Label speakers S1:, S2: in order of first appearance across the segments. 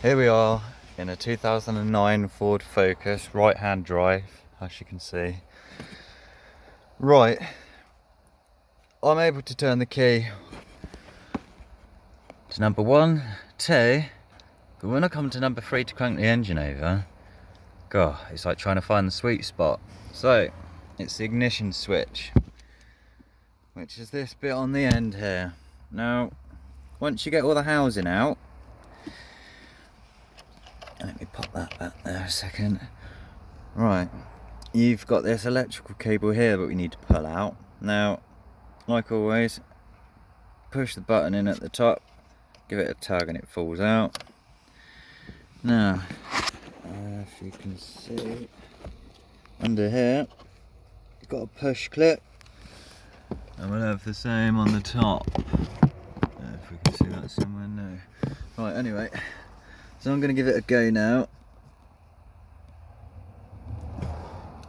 S1: Here we are in a 2009 Ford Focus, right hand drive, as you can see. Right, I'm able to turn the key to number 1, 2, but when I come to number 3 to crank the engine over, God, it's like trying to find the sweet spot. So, it's the ignition switch, which is this bit on the end here. Now, once you get all the housing out, let me pop that back there a second. Right, you've got this electrical cable here that we need to pull out. Now, like always, push the button in at the top, give it a tug and it falls out. Now, if you can see, under here, you've got a push clip, and we'll have the same on the top. If we can see that somewhere, no. Right, anyway, so I'm going to give it a go now.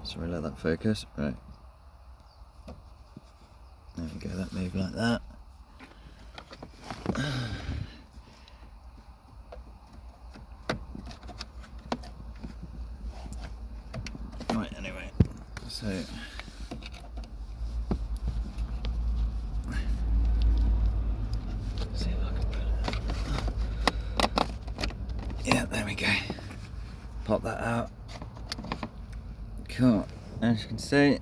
S1: Sorry, let that focus. Right. There we go, that moved like that. Right, anyway, so see if I can put it. Yeah, there we go. Pop that out. Cool. As you can see,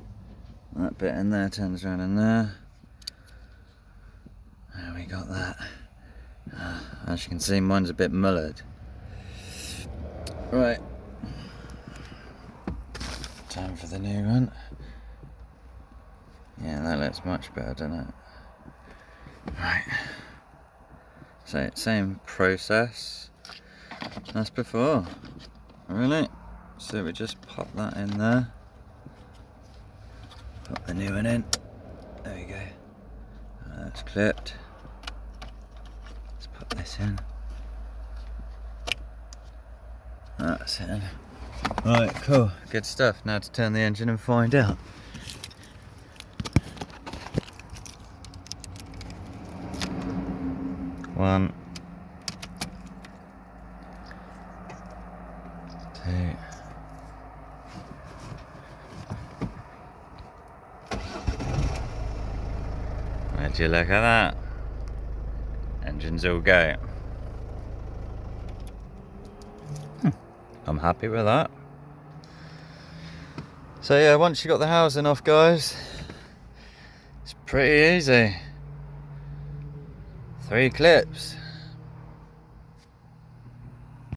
S1: that bit in there turns around in there. There we got that. As you can see, mine's a bit mullered. Right. Time for the new one. Yeah, that looks much better, doesn't it? Right. So, same process as before. Really? So we just pop that in there. Pop the new one in. There we go. That's clipped. Let's put this in. That's in. Right, cool. Good stuff. Now to turn the engine and find out. One. 2. Would you look at that? Engine's all go. I'm happy with that. So yeah, once you got the housing off, guys, it's pretty easy. 3 clips.